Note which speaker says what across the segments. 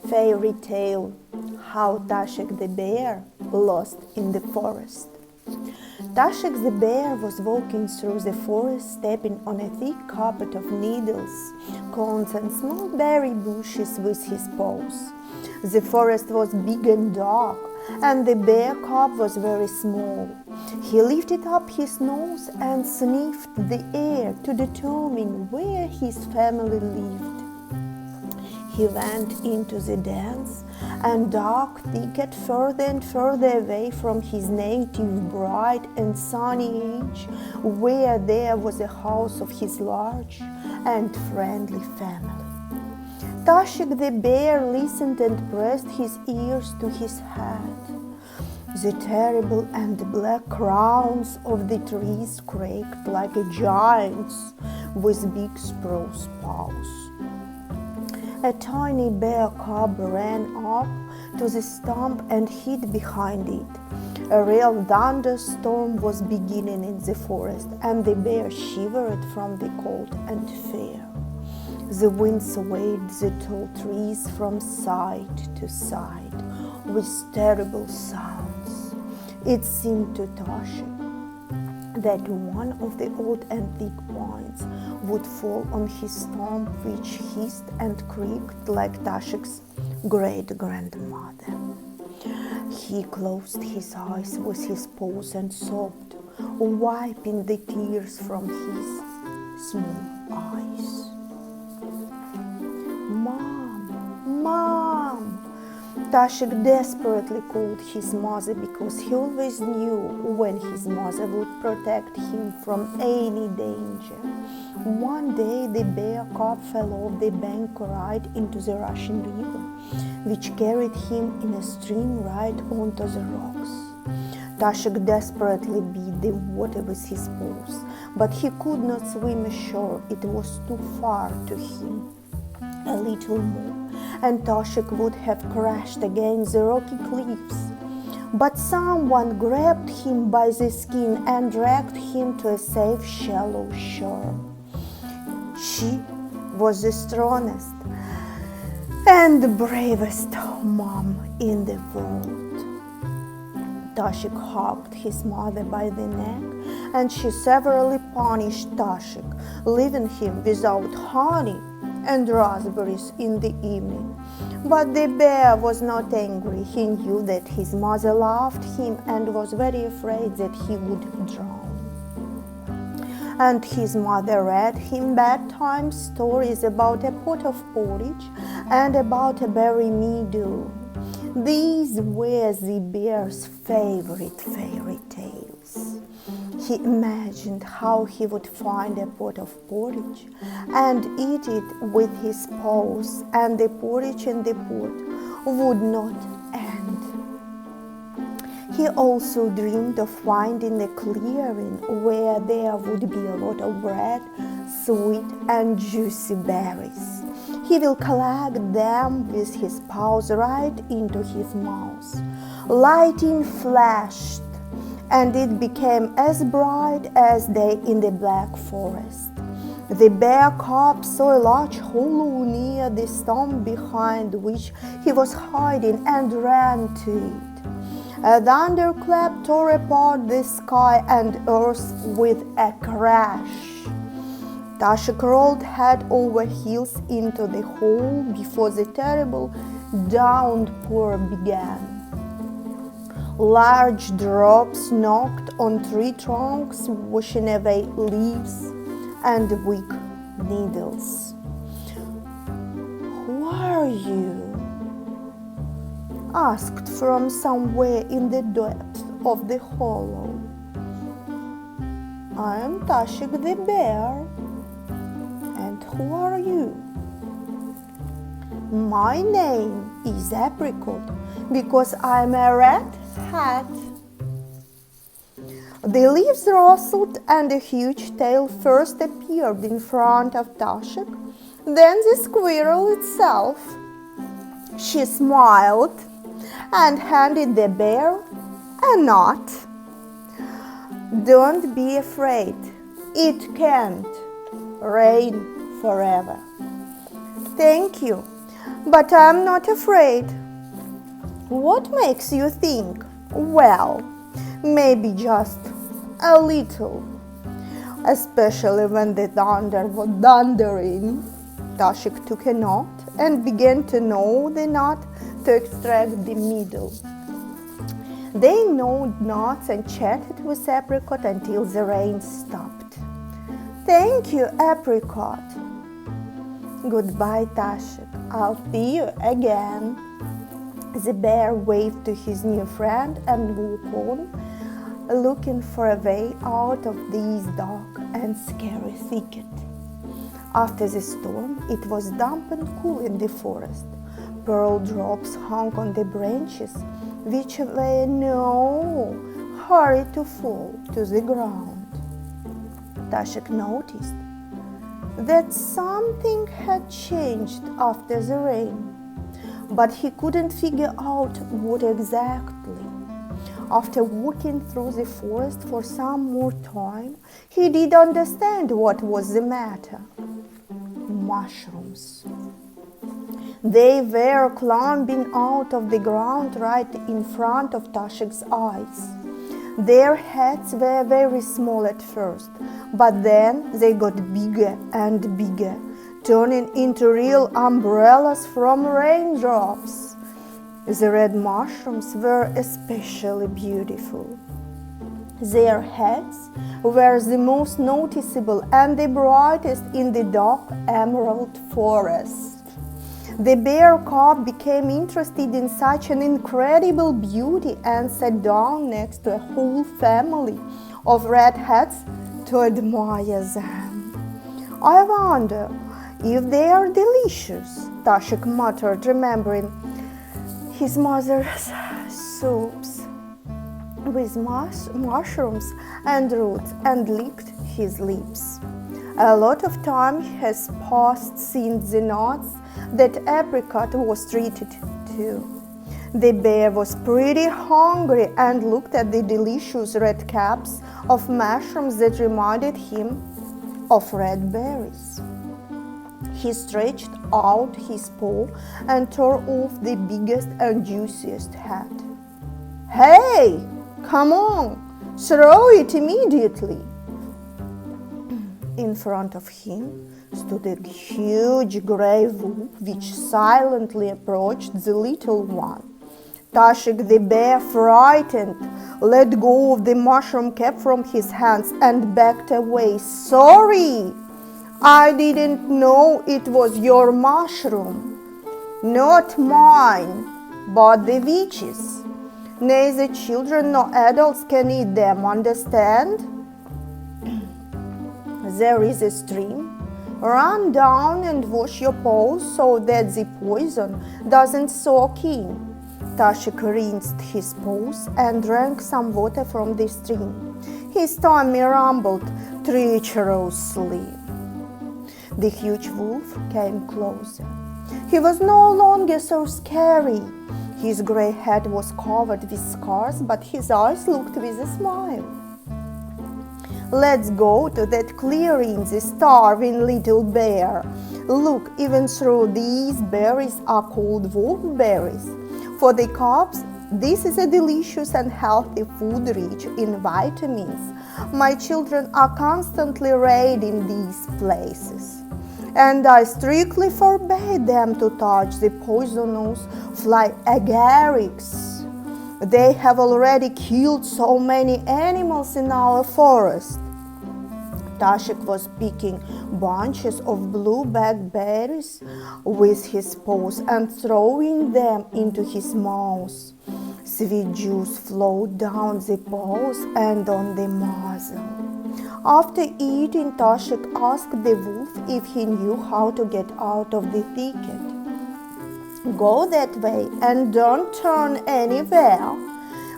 Speaker 1: fairy tale, how TASHIK the bear lost in the forest. TASHIK the bear was walking through the forest, stepping on a thick carpet of needles, cones and small berry bushes with his paws. The forest was big and dark, and the bear cub was very small. He lifted up his nose and sniffed the air to determine where his family lived. He went into the dense and dark thicket further and further away from his native bright and sunny age, where there was a house of his large and friendly family. TASHIK the bear listened and pressed his ears to his head. The terrible and black crowns of the trees cracked like a giant's with big spruce paws. A tiny bear cub ran up to the stump and hid behind it. A real thunderstorm was beginning in the forest, and the bear shivered from the cold and fear. The wind swayed the tall trees from side to side with terrible sounds. It seemed to TASHIK that one of the old and thick pines would fall on his stump, which hissed and creaked like TASHIK's great-grandmother. He closed his eyes with his paws and sobbed, wiping the tears from his small eyes. "Mom, Mom!" TASHIK desperately called his mother because he always knew when his mother would protect him from any danger. One day the bear cub fell off the bank right into the rushing river, which carried him in a stream right onto the rocks. TASHIK desperately beat the water with his paws, but he could not swim ashore. It was too far to him. A little more, and TASHIK would have crashed against the rocky cliffs. But someone grabbed him by the skin and dragged him to a safe, shallow shore. She was the strongest and bravest mom in the world. TASHIK hugged his mother by the neck, and she severely punished TASHIK, leaving him without honey and raspberries in the evening. But the bear was not angry. He knew that his mother loved him and was very afraid that he would drown. And his mother read him bedtime stories about a pot of porridge and about a berry meadow. These were the bear's favorite fairy tales. He imagined how he would find a pot of porridge and eat it with his paws, and the porridge in the pot would not end. He also dreamed of finding a clearing where there would be a lot of bread, sweet and juicy berries. He will collect them with his paws right into his mouth. Lightning flashed, and it became as bright as day in the black forest. The bear cub saw a large hollow near the stump behind which he was hiding and ran to it. A thunderclap tore apart the sky and earth with a crash. TASHIK rolled head over heels into the hole before the terrible downpour began. Large drops knocked on tree trunks, washing away leaves and weak needles. "Who are you?" asked from somewhere in the depths of the hollow. "I am TASHIK the bear. And who are you?" "My name is Apricot, because I'm a red hat." The leaves rustled and a huge tail first appeared in front of TASHIK, then the squirrel itself. She smiled and handed the bear a nut. "Don't be afraid. It can't rain forever." "Thank you. but I'm not afraid. What makes you think? Well, maybe just a little. Especially when the thunder was thundering. TASHIK took a knot and began to gnaw the knot to extract the middle. They gnawed knots and chatted with Apricot until the rain stopped. Thank you, Apricot. Goodbye, TASHIK. I'll see you again. The bear waved to his new friend and walked on, looking for a way out of this dark and scary thicket. After the storm, it was damp and cool in the forest. Pearl drops hung on the branches, which were no hurry to fall to the ground. TASHIK noticed that something had changed after the rain, but he couldn't figure out what exactly. After walking through the forest for some more time, he did understand what was the matter. Mushrooms. They were climbing out of the ground right in front of TASHIK's eyes. Their heads were very small at first, but then they got bigger and bigger, turning into real umbrellas from raindrops. The red mushrooms were especially beautiful. Their heads were the most noticeable and the brightest in the dark emerald forest. The bear cub became interested in such an incredible beauty and sat down next to a whole family of red heads to admire them. I wonder if they are delicious, TASHIK muttered, remembering his mother's soups with mushrooms and roots, and licked his lips. A lot of time has passed since the nuts that Apricot was treated to. The bear was pretty hungry and looked at the delicious red caps of mushrooms that reminded him of red berries. He stretched out his paw and tore off the biggest and juiciest head. Hey, come on, throw it immediately. In front of him stood a huge grey wolf which silently approached the little one. TASHIK the bear, frightened, let go of the mushroom cap from his hands and backed away. Sorry, I didn't know it was your mushroom. Not mine, but the witch's. Neither children nor adults can eat them, understand? There is a stream. Run down and wash your paws so that the poison doesn't soak in. TASHIK rinsed his paws and drank some water from the stream. His tummy rumbled treacherously. The huge wolf came closer. He was no longer so scary. His grey head was covered with scars, but his eyes looked with a smile. Let's go to that clearing, the starving little bear. Look, even through these berries are called wolfberries. For the cubs, this is a delicious and healthy food rich in vitamins. My children are constantly raiding these places, and I strictly forbade them to touch the poisonous fly agarics. They have already killed so many animals in our forest. TASHIK was picking bunches of blue blackberries with his paws and throwing them into his mouth. Sweet juice flowed down the paws and on the muzzle. After eating, TASHIK asked the wolf if he knew how to get out of the thicket. Go that way and don't turn anywhere.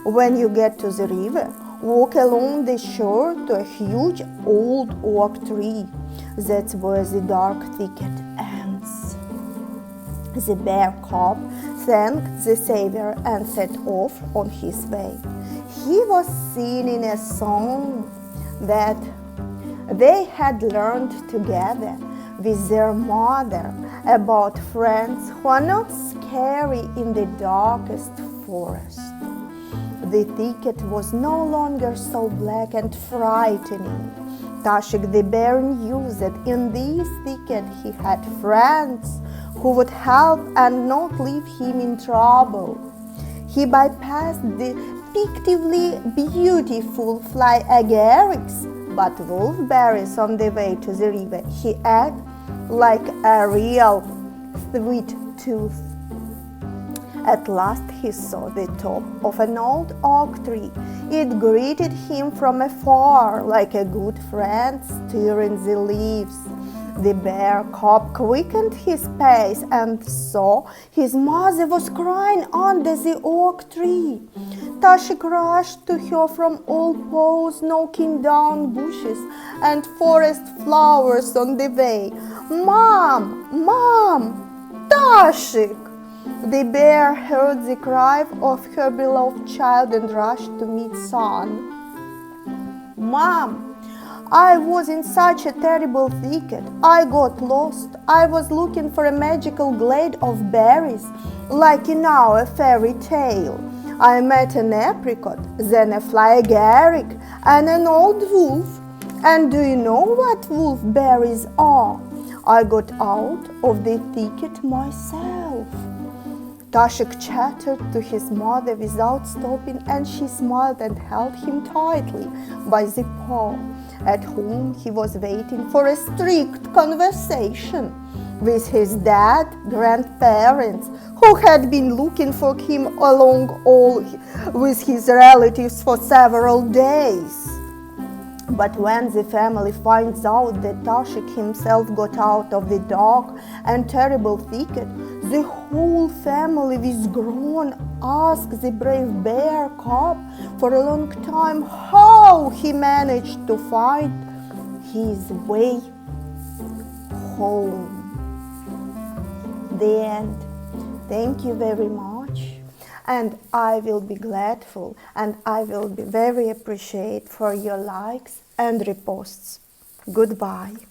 Speaker 1: When you get to the river, walk along the shore to a huge old oak tree. That's where the dark thicket ends. The bear cub thanked the savior and set off on his way. He was singing a song that they had learned together. with their mother about friends who are not scary in the darkest forest. The thicket was no longer so black and frightening. TASHIK the bear knew that in this thicket he had friends who would help and not leave him in trouble. He bypassed the fictively beautiful fly agarics, but wolfberries on the way to the river he ate like a real sweet tooth. At last he saw the top of an old oak tree. It greeted him from afar like a good friend stirring the leaves. The bear cub quickened his pace and saw his mother was crying under the oak tree. TASHIK rushed to her from all paws, knocking down bushes and forest flowers on the way. "Mom! Mom! TASHIK!" The bear heard the cry of her beloved child and rushed to meet son. "Mom! I was in such a terrible thicket. I got lost. I was looking for a magical glade of berries, like in our fairy tale. I met an apricot, then a fly agaric, and an old wolf. And do you know what wolfberries are? I got out of the thicket myself." TASHIK chattered to his mother without stopping, and she smiled and held him tightly by the paw. At home he was waiting for a strict conversation with his dad, grandparents, who had been looking for him along all with his relatives for several days. But when the family finds out that TASHIK himself got out of the dark and terrible thicket, the whole family with groan asks the brave bear cub for a long time how he managed to find his way home. The end. Thank you very much. And I will be grateful and I will be very appreciative for your likes and reposts. Goodbye.